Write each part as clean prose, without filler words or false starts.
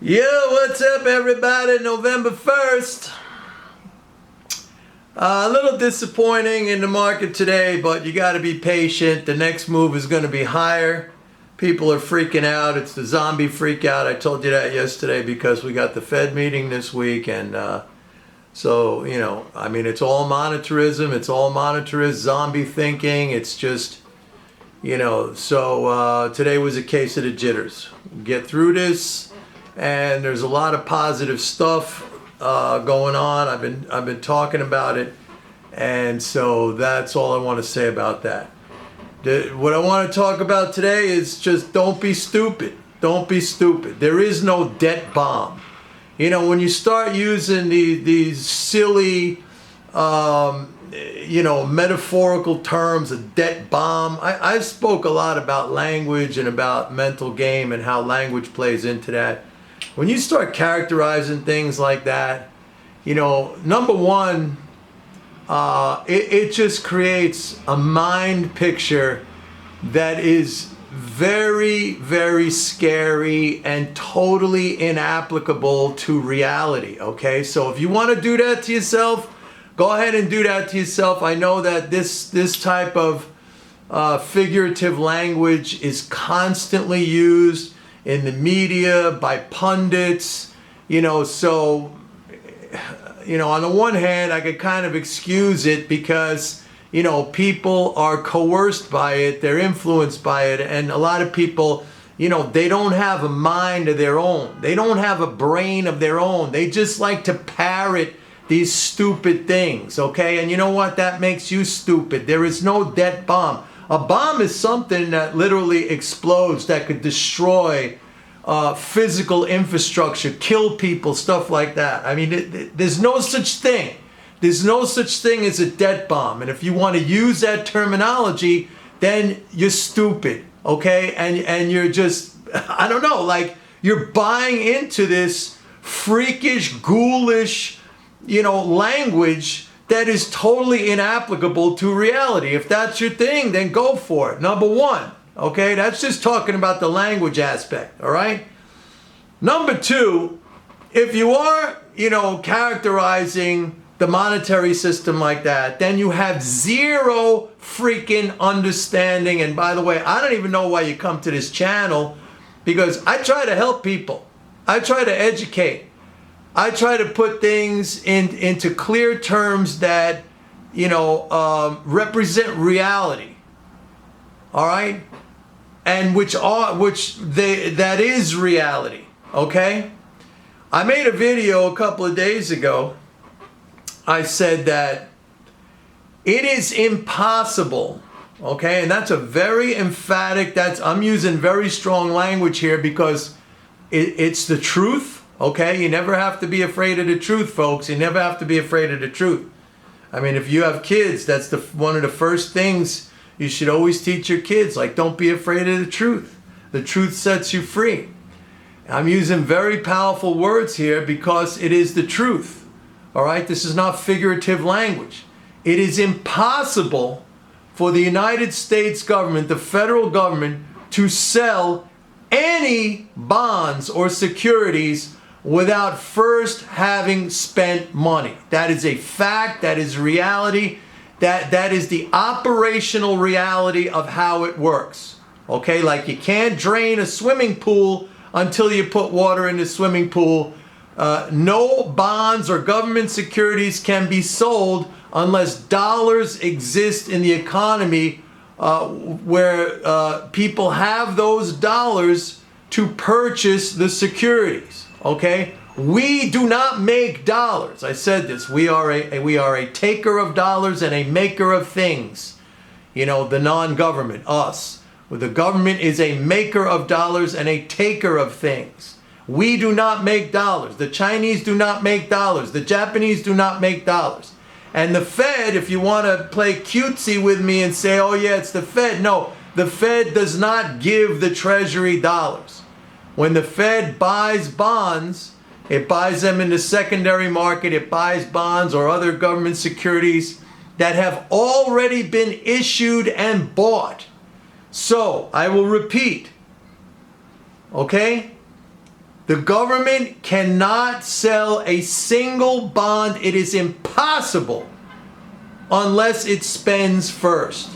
Yo, what's up everybody? November 1st. A little disappointing in the market today, but you got to be patient. The next move is going to be higher. People are freaking out. It's the zombie freak out. I told you that yesterday because we got the Fed meeting this week. And so, it's all monetarism. It's all monetarist zombie thinking. It's just, so today was a case of the jitters. Get through this. And there's a lot of positive stuff going on. I've been talking about it, and so that's all I want to say about that. What I want to talk about today is just don't be stupid. Don't be stupid. There is no debt bomb. When you start using these silly, metaphorical terms, a debt bomb. I spoke a lot about language and about mental game and how language plays into that. When you start characterizing things like that, number one, it just creates a mind picture that is very, very scary and totally inapplicable to reality, okay? So if you want to do that to yourself, go ahead and do that to yourself. I know that this type of figurative language is constantly used in the media, by pundits, so, on the one hand, I could kind of excuse it because, people are coerced by it, they're influenced by it, and a lot of people, they don't have a mind of their own. They don't have a brain of their own. They just like to parrot these stupid things, okay? And you know what? That makes you stupid. There is no debt bomb. A bomb is something that literally explodes, that could destroy physical infrastructure, kill people, stuff like that. I mean, there's no such thing. There's no such thing as a debt bomb. And if you want to use that terminology, then you're stupid, okay? And you're just, I don't know, like you're buying into this freakish, ghoulish, language that is totally inapplicable to reality. If that's your thing, then go for it. Number one, okay? That's just talking about the language aspect, all right? Number two, if you are, characterizing the monetary system like that, then you have zero freaking understanding. And by the way, I don't even know why you come to this channel, because I try to help people. I try to educate. I try to put things into clear terms that, represent reality. All right? And that is reality. Okay? I made a video a couple of days ago. I said that it is impossible. Okay? And that's a very emphatic, I'm using very strong language here because it's the truth. Okay, you never have to be afraid of the truth, folks. You never have to be afraid of the truth. I mean, if you have kids, that's one of the first things you should always teach your kids. Like, don't be afraid of the truth. The truth sets you free. I'm using very powerful words here because it is the truth. All right, this is not figurative language. It is impossible for the United States government, the federal government, to sell any bonds or securities without first having spent money. That is a fact. That is reality. That is the operational reality of how it works. Okay, like you can't drain a swimming pool until you put water in the swimming pool. No bonds or government securities can be sold unless dollars exist in the economy where people have those dollars to purchase the securities. Okay, we do not make dollars. I said this. We are a taker of dollars and a maker of things. The non-government, us. The government is a maker of dollars and a taker of things. We do not make dollars. The Chinese do not make dollars. The Japanese do not make dollars. And the Fed, if you want to play cutesy with me and say, oh yeah, it's the Fed. No, the Fed does not give the Treasury dollars. When the Fed buys bonds, it buys them in the secondary market. It buys bonds or other government securities that have already been issued and bought. So, I will repeat, okay? The government cannot sell a single bond. It is impossible unless it spends first.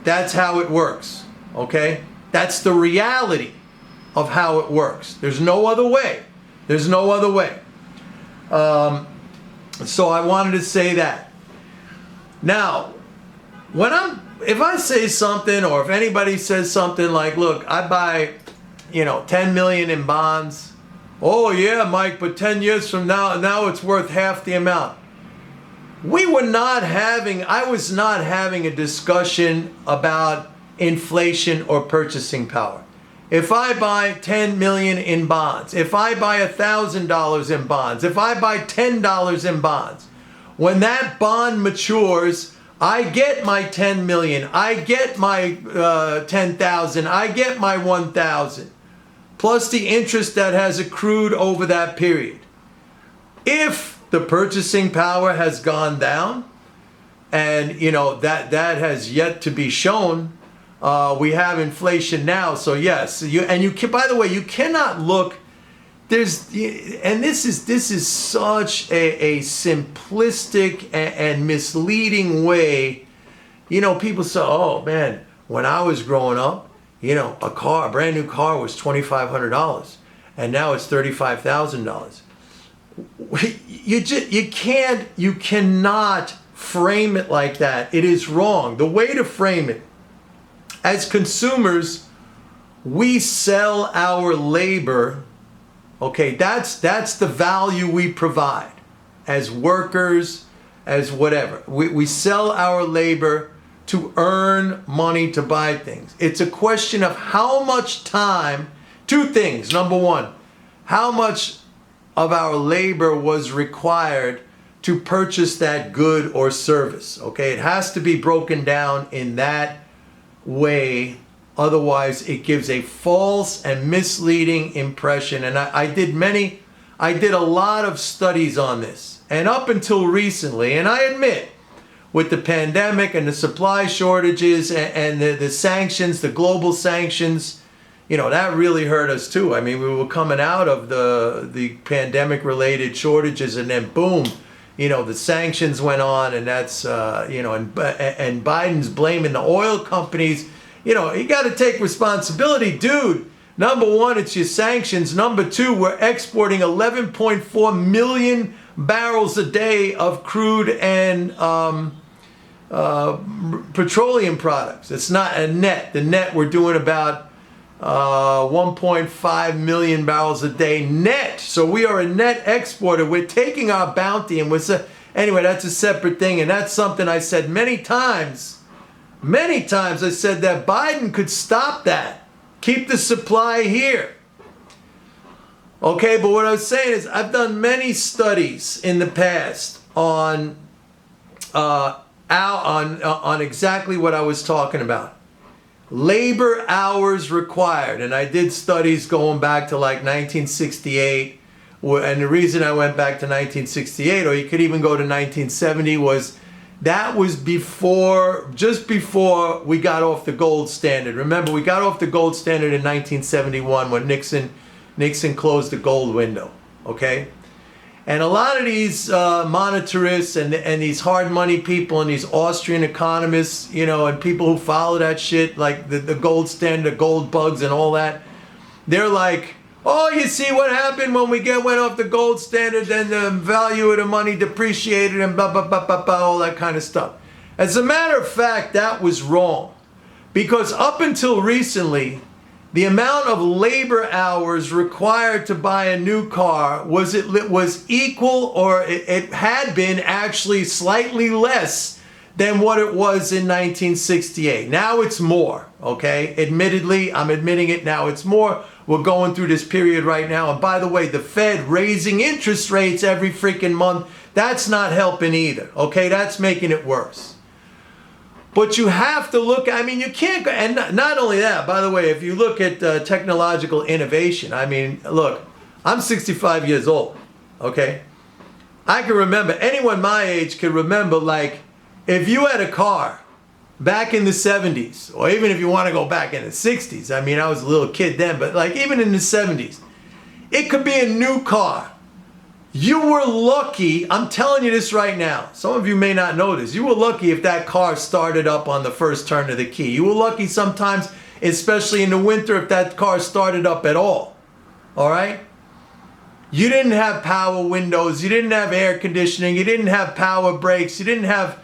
That's how it works, okay? That's the reality of how it works. There's no other way. There's no other way. So I wanted to say that. Now, if I say something, or if anybody says something like, look, I buy, 10 million in bonds. Oh yeah, Mike, but 10 years from now it's worth half the amount. I was not having a discussion about inflation or purchasing power. If I buy 10 million in bonds, if I buy $1,000 in bonds, if I buy $10 in bonds, when that bond matures, I get my 10 million, I get my 10,000, I get my 1,000, plus the interest that has accrued over that period. If the purchasing power has gone down, and that has yet to be shown, we have inflation now, so yes, by the way, you cannot look. This is such a simplistic and misleading way. People say, oh man, when I was growing up, a brand new car was $2,500, and now it's $35,000. You cannot frame it like that. It is wrong. The way to frame it, as consumers, we sell our labor. Okay, that's the value we provide as workers, as whatever. We sell our labor to earn money to buy things. It's a question of how much time. Two things. Number one, how much of our labor was required to purchase that good or service. Okay, it has to be broken down in that way. Otherwise, it gives a false and misleading impression. And I did a lot of studies on this. And up until recently, and I admit, with the pandemic and the supply shortages and the sanctions, the global sanctions, that really hurt us too. I mean, we were coming out of the pandemic-related shortages, and then boom, the sanctions went on, and that's, and Biden's blaming the oil companies. You got to take responsibility, dude. Number one, it's your sanctions. Number two, we're exporting 11.4 million barrels a day of crude and petroleum products. It's not a net. The net, we're doing about 1.5 million barrels a day net. So we are a net exporter. We're taking our bounty, and anyway, that's a separate thing. And that's something I said many times. Many times I said that Biden could stop that. Keep the supply here. Okay, but what I was saying is I've done many studies in the past on exactly what I was talking about. Labor hours required. And I did studies going back to like 1968. And the reason I went back to 1968, or you could even go to 1970, was that was just before we got off the gold standard. Remember, we got off the gold standard in 1971 when Nixon closed the gold window, okay? And a lot of these monetarists and these hard money people and these Austrian economists, and people who follow that shit, like the gold standard, the gold bugs and all that, they're like, oh, you see what happened when we went off the gold standard, then the value of the money depreciated and blah, blah, blah, blah, blah, all that kind of stuff. As a matter of fact, that was wrong. Because up until recently, the amount of labor hours required to buy a new car was equal, or it had been actually slightly less than what it was in 1968. Now it's more, okay? Admittedly, I'm admitting it, now it's more. We're going through this period right now. And by the way, the Fed raising interest rates every freaking month, that's not helping either, okay? That's making it worse. But you have to look, you can't go, and not only that, by the way, if you look at technological innovation, look, I'm 65 years old, okay? I can remember, anyone my age can remember, like, if you had a car back in the 70s, or even if you want to go back in the 60s, I was a little kid then, but like even in the 70s, It could be a new car. You were lucky, I'm telling you this right now. Some of you may not know this. You were lucky if that car started up on the first turn of the key. You were lucky sometimes, especially in the winter, if that car started up at all. All right? You didn't have power windows. You didn't have air conditioning. You didn't have power brakes. You didn't have,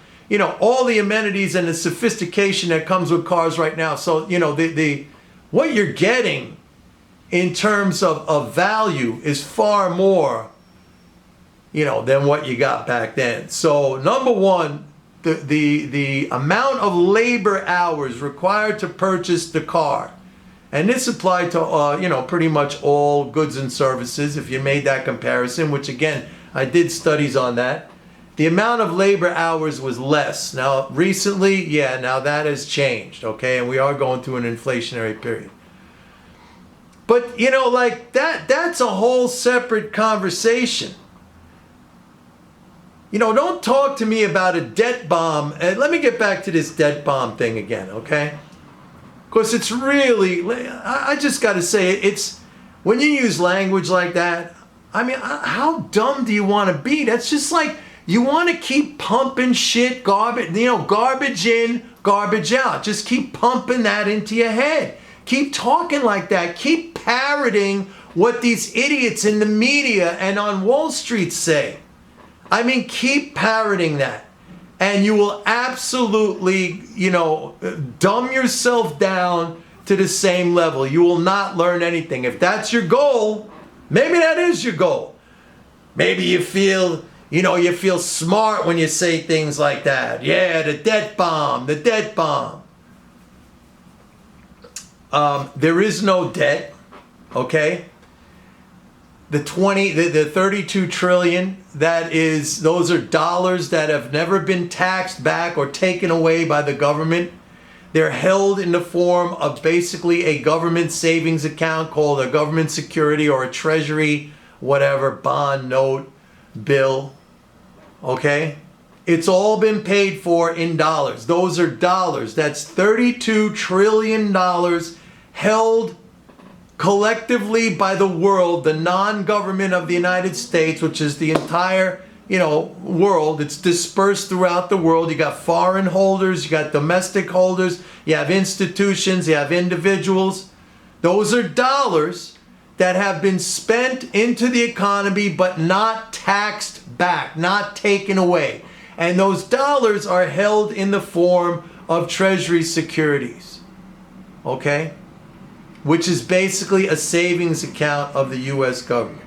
all the amenities and the sophistication that comes with cars right now. So, what you're getting in terms of value is far more than what you got back then. So number one, the amount of labor hours required to purchase the car, and this applied to pretty much all goods and services. If you made that comparison, which again I did studies on that, the amount of labor hours was less. Now recently, now that has changed. Okay, and we are going through an inflationary period. But that's a whole separate conversation. Don't talk to me about a debt bomb. And let me get back to this debt bomb thing again, okay? Because it's really, I just got to say, it's, when you use language like that, I mean, how dumb do you want to be? That's just like, you want to keep pumping shit, garbage, garbage in, garbage out. Just keep pumping that into your head. Keep talking like that. Keep parroting what these idiots in the media and on Wall Street say. I mean, keep parroting that, and you will absolutely, dumb yourself down to the same level. You will not learn anything. If that's your goal, maybe that is your goal. Maybe you feel, you feel smart when you say things like that. Yeah, the debt bomb, the debt bomb. There is no debt, okay? The 32 trillion, those are dollars that have never been taxed back or taken away by the government. They're held in the form of basically a government savings account called a government security or a treasury, whatever, bond, note, bill. Okay? It's all been paid for in dollars. Those are dollars. That's $32 trillion held collectively by the world, the non-government of the United States, which is the entire, world. It's dispersed throughout the world. You got foreign holders, you got domestic holders, you have institutions, you have individuals. Those are dollars that have been spent into the economy but not taxed back, not taken away. And those dollars are held in the form of treasury securities. Okay? Which is basically a savings account of the U.S. government.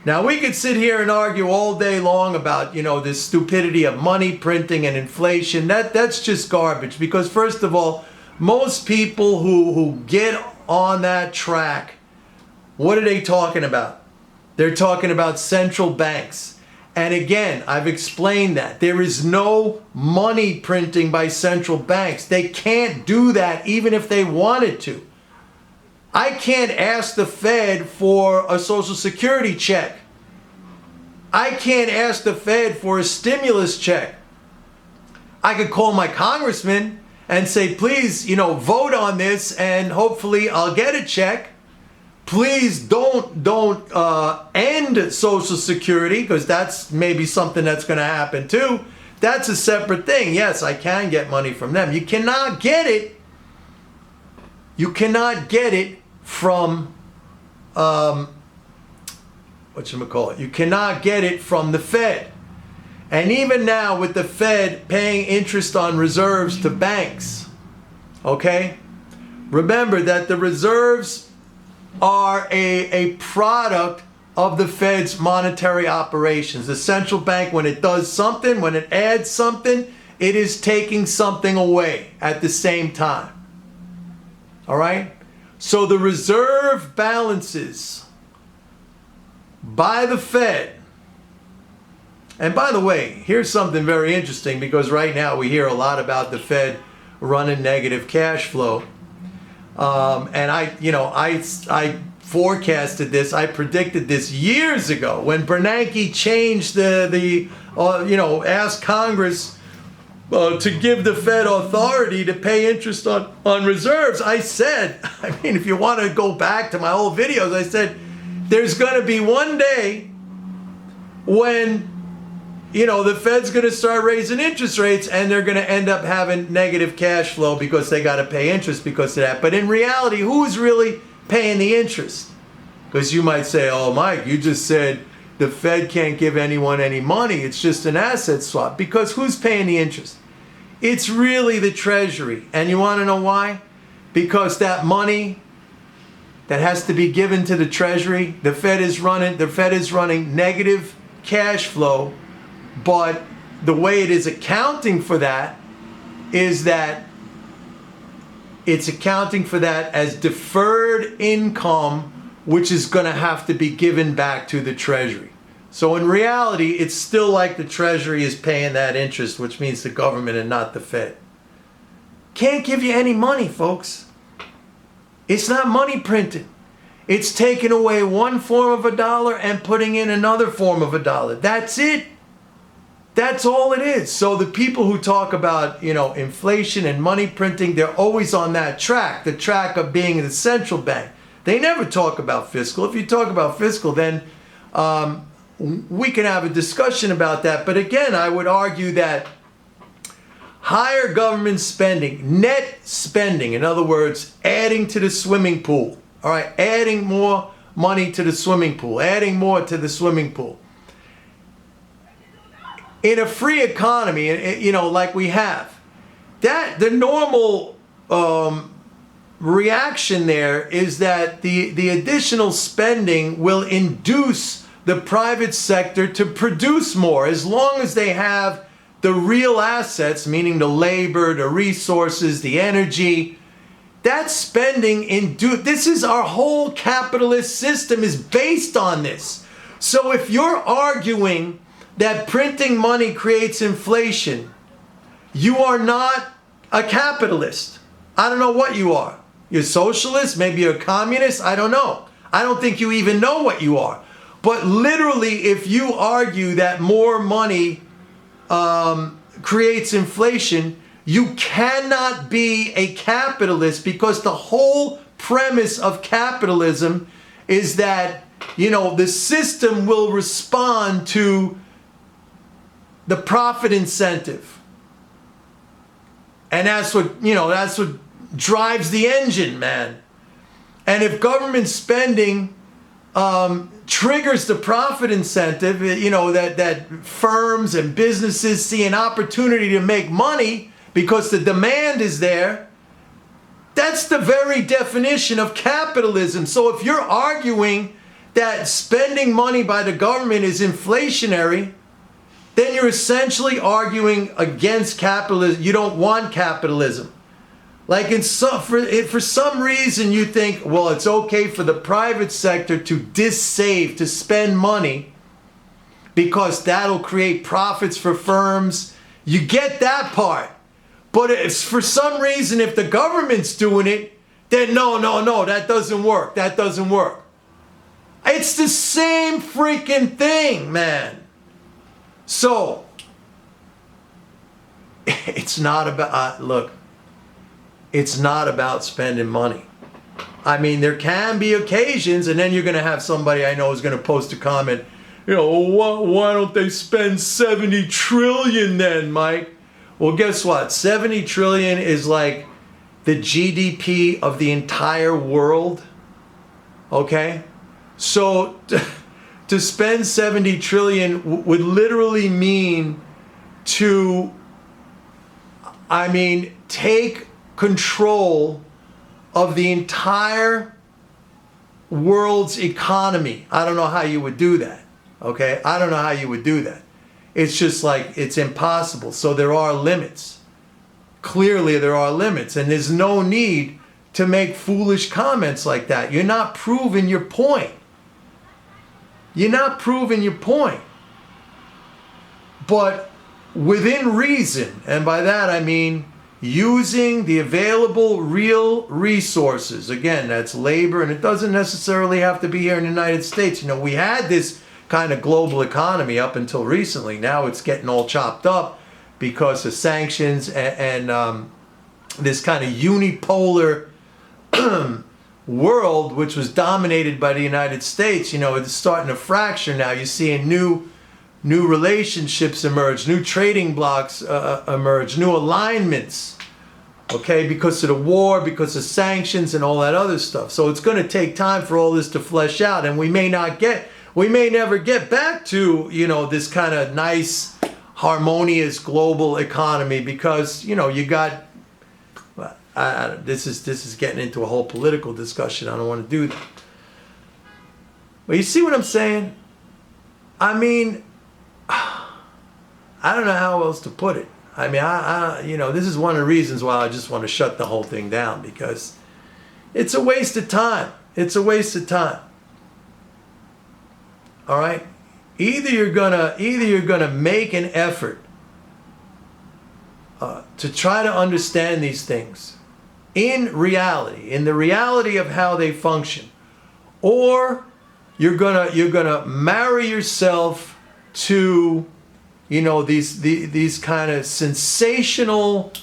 Now, we could sit here and argue all day long about, this stupidity of money printing and inflation. That's just garbage, because first of all, most people who get on that track, what are they talking about? They're talking about central banks. And again, I've explained that. There is no money printing by central banks. They can't do that even if they wanted to. I can't ask the Fed for a Social Security check. I can't ask the Fed for a stimulus check. I could call my congressman and say, please, vote on this and hopefully I'll get a check. Please don't end Social Security, because that's maybe something that's going to happen too. That's a separate thing. Yes, I can get money from them. You cannot get it. You cannot get it from, you cannot get it from the Fed. And even now with the Fed paying interest on reserves to banks, okay? Remember that the reserves are a product of the Fed's monetary operations. The central bank, when it does something, when it adds something, it is taking something away at the same time. All right? So the reserve balances by the Fed, and by the way, here's something very interesting, because right now we hear a lot about the Fed running negative cash flow. And I forecasted this, I predicted this years ago when Bernanke changed asked Congress to give the Fed authority to pay interest on reserves. I said, if you want to go back to my old videos, I said, there's going to be one day when, the Fed's going to start raising interest rates and they're going to end up having negative cash flow because they got to pay interest because of that. But in reality, who's really paying the interest? Because you might say, oh, Mike, you just said the Fed can't give anyone any money. It's just an asset swap. Because who's paying the interest? It's really the Treasury. And you want to know why? Because that money that has to be given to the Treasury, the Fed is running negative cash flow. But the way it is accounting for that is that it's accounting for that as deferred income, which is going to have to be given back to the Treasury. So in reality, it's still like the Treasury is paying that interest, which means the government and not the Fed. Can't give you any money, folks. It's not money printing. It's taking away one form of a dollar and putting in another form of a dollar. That's it. That's all it is. So the people who talk about, inflation and money printing, they're always on that track, the track of being the central bank. They never talk about fiscal. If you talk about fiscal, then we can have a discussion about that. But again, I would argue that higher government spending, net spending, in other words, adding to the swimming pool, all right, adding more money to the swimming pool, adding more to the swimming pool. In a free economy, like we have, that the normal reaction there is that the additional spending will induce the private sector to produce more as long as they have the real assets, meaning the labor, the resources, the energy. That spending this is our whole capitalist system is based on this. So if you're arguing that printing money creates inflation, you are not a capitalist. I don't know what you are. You're a socialist, maybe you're a communist, I don't know. I don't think you even know what you are. But literally, if you argue that more money creates inflation, you cannot be a capitalist, because the whole premise of capitalism is that, the system will respond to the profit incentive. And that's what drives the engine, man. And if government spending triggers the profit incentive, that firms and businesses see an opportunity to make money because the demand is there, that's the very definition of capitalism. So if you're arguing that spending money by the government is inflationary, then you're essentially arguing against capitalism. You don't want capitalism. Like for some reason you think, well, it's okay for the private sector to dissave, to spend money, because that'll create profits for firms. You get that part. But if for some reason, if the government's doing it, then no, that doesn't work. That doesn't work. It's the same freaking thing, man. So, it's not about, look, it's not about spending money. I mean, there can be occasions, and then you're going to have somebody I know is going to post a comment, why don't they spend 70 trillion then, Mike? Well, guess what? 70 trillion is like the GDP of the entire world. Okay? So to spend 70 trillion would literally mean to, take control of the entire world's economy. I don't know how you would do that. Okay? I don't know how you would do that. It's just like, it's impossible. So there are limits. Clearly there are limits, and there's no need to make foolish comments like that. You're not proving your point. You're not proving your point. But within reason, and by that I mean using the available real resources. Again, that's labor, and it doesn't necessarily have to be here in the United States. We had this kind of global economy up until recently. Now it's getting all chopped up because of sanctions and this kind of unipolar world, which was dominated by the United States, you know, it's starting to fracture now. You're seeing new relationships emerge, new trading blocks emerge, new alignments, okay, because of the war, because of sanctions and all that other stuff. So it's going to take time for all this to flesh out, and we may never get back to, you know, this kind of nice, harmonious global economy, because, you know, you got, this is getting into a whole political discussion. I don't want to do that. But you see what I'm saying? I mean, I don't know how else to put it. I mean, you know, this is one of the reasons why I just want to shut the whole thing down, because it's a waste of time. It's a waste of time. All right? Either you're gonna make an effort to try to understand these things in reality, in the reality of how they function, or you're gonna marry yourself to, you know, these kind of sensational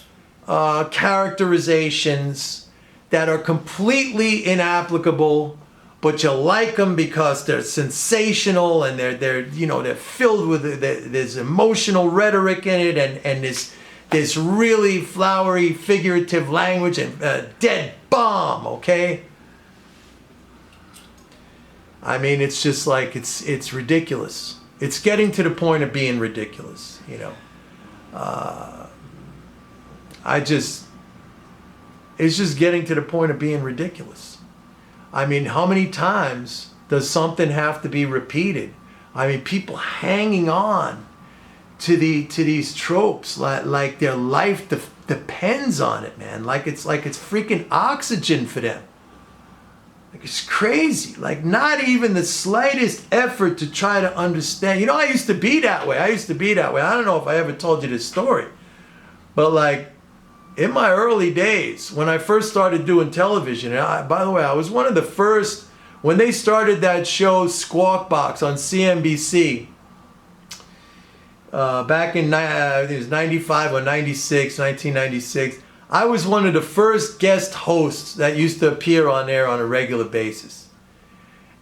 characterizations that are completely inapplicable, but you like them because they're sensational, and they're you know, they're filled with, there's emotional rhetoric in it, and this really flowery figurative language, and dead bomb, okay? I mean, it's just like, it's ridiculous. It's getting to the point of being ridiculous, you know. It's just getting to the point of being ridiculous. I mean, how many times does something have to be repeated? I mean, people hanging on to these tropes like their life depends on it, man. Like it's freaking oxygen for them. Like, it's crazy. Like, not even the slightest effort to try to understand. You know, I used to be that way. I don't know if I ever told you this story, but like, in my early days, when I first started doing television, and by the way, I was one of the first, when they started that show Squawk Box on CNBC, back in, I think it was 95 or 96, 1996, I was one of the first guest hosts that used to appear on there on a regular basis.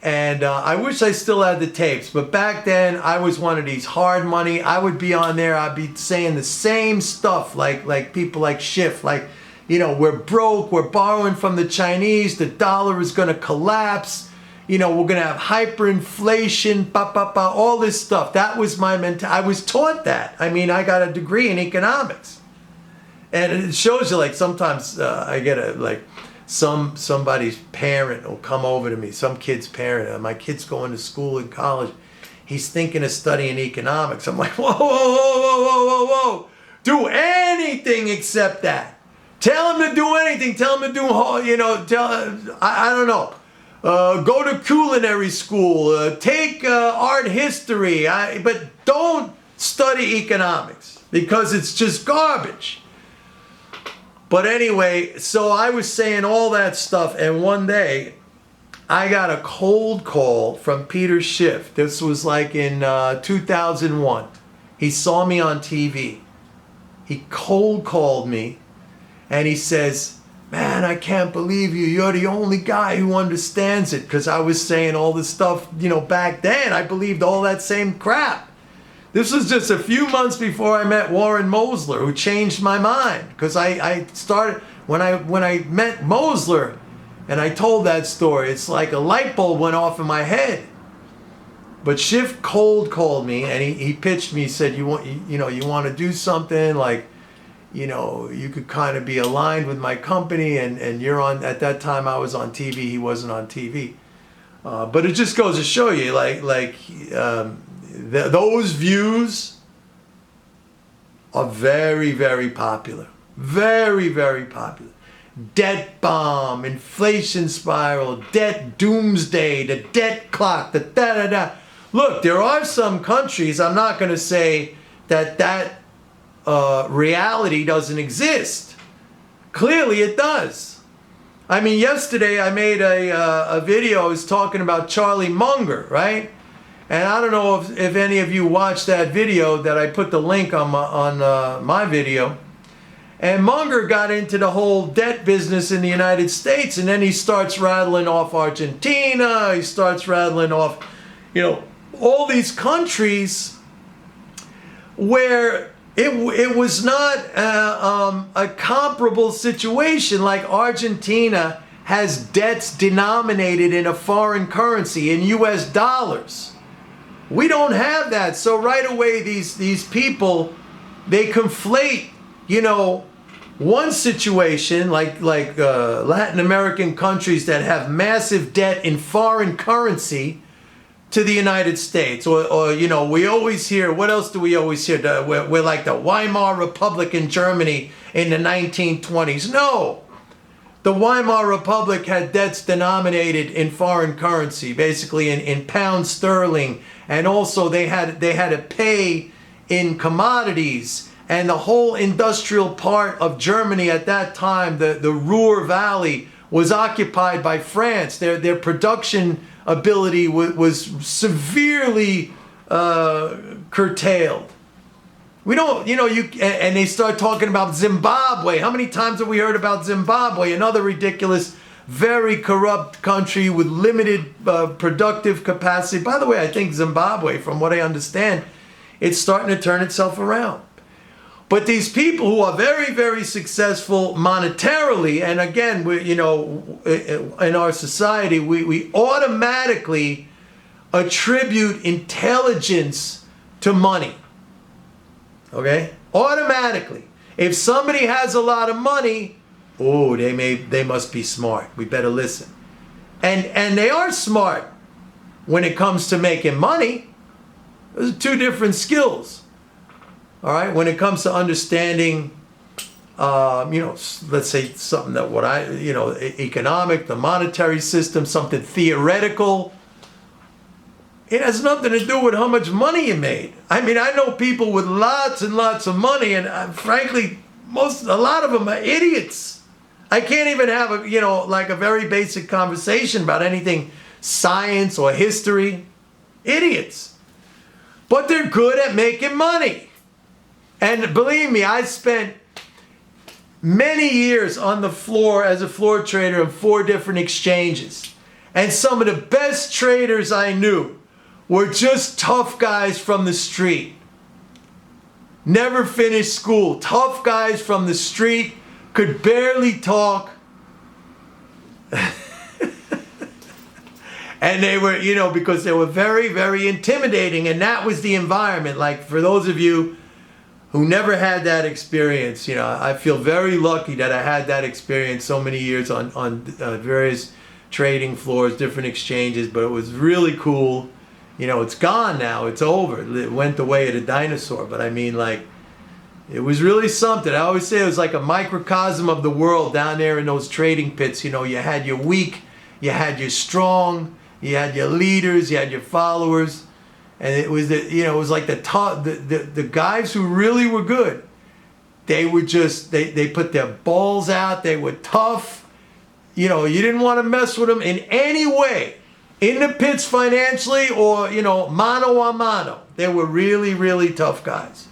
And I wish I still had the tapes, but back then I was one of these hard money. I would be on there, I'd be saying the same stuff like people like Schiff, like, you know, we're broke, we're borrowing from the Chinese, the dollar is gonna collapse, you know, we're gonna have hyperinflation, all this stuff. That was my mentality. I was taught that. I mean, I got a degree in economics. And it shows you, like, sometimes I get somebody's parent will come over to me, some kid's parent, my kid's going to school in college, he's thinking of studying economics. I'm like, whoa, do anything except that. Tell him to do anything, tell him to do, you know, I don't know, go to culinary school, take art history, but don't study economics, because it's just garbage. But anyway, so I was saying all that stuff, and one day I got a cold call from Peter Schiff. This was like in 2001. He saw me on TV. He cold called me, and he says, man, I can't believe you. You're the only guy who understands it, because I was saying all this stuff, you know, back then. I believed all that same crap. This was just a few months before I met Warren Mosler, who changed my mind. Because I started, when I met Mosler and I told that story, it's like a light bulb went off in my head. But Schiff cold called me, and he pitched me, he said, you want to do something, like, you know, you could kind of be aligned with my company, and you're on, at that time I was on TV, he wasn't on TV. But it just goes to show you, those views are very, very popular. Very, very popular. Debt bomb, inflation spiral, debt doomsday, the debt clock, the da-da-da. Look, there are some countries, I'm not going to say that reality doesn't exist. Clearly it does. I mean, yesterday I made a video, I was talking about Charlie Munger, right? And I don't know if any of you watched that video that I put the link on my video. And Munger got into the whole debt business in the United States, and then he starts rattling off Argentina, he starts rattling off, all these countries where it was not a comparable situation. Like Argentina has debts denominated in a foreign currency, in US dollars. We don't have that. So right away, these people, they conflate, one situation like Latin American countries that have massive debt in foreign currency to the United States, or we always hear, what else do we always hear? We're like the Weimar Republic in Germany in the 1920s. No, the Weimar Republic had debts denominated in foreign currency, basically in pound sterling, and also they had to pay in commodities. And the whole industrial part of Germany at that time, the Ruhr Valley, was occupied by France. Their production ability was severely curtailed. We don't, and they start talking about Zimbabwe. How many times have we heard about Zimbabwe? Another ridiculous, very corrupt country with limited productive capacity. By the way, I think Zimbabwe, from what I understand, it's starting to turn itself around. But these people who are very, very successful monetarily, and again, in our society, we automatically attribute intelligence to money. Okay? Automatically. If somebody has a lot of money, they must be smart. We better listen. And they are smart when it comes to making money. Those are two different skills. All right, when it comes to understanding, let's say something that economic, the monetary system, something theoretical, it has nothing to do with how much money you made. I mean, I know people with lots and lots of money, and frankly, a lot of them are idiots. I can't even have a very basic conversation about anything science or history. Idiots. But they're good at making money. And believe me, I spent many years on the floor as a floor trader in 4 different exchanges. And some of the best traders I knew were just tough guys from the street. Never finished school. Tough guys from the street, could barely talk. And they were, because they were very, very intimidating. And that was the environment. Like, for those of you who never had that experience, I feel very lucky that I had that experience so many years on various trading floors, different exchanges, but it was really cool. It's gone now, it's over. It went the way of the dinosaur, but I mean, it was really something. I always say it was like a microcosm of the world down there in those trading pits. You had your weak, you had your strong, you had your leaders, you had your followers. And it was it was like the guys who really were good. They were just they put their balls out. They were tough. You didn't want to mess with them in any way, in the pits financially or mano a mano. They were really, really tough guys.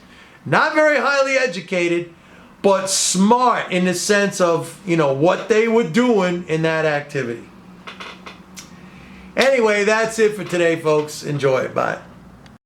Not very highly educated, but smart in the sense of what they were doing in that activity. Anyway, that's it for today, folks. Enjoy it. Bye.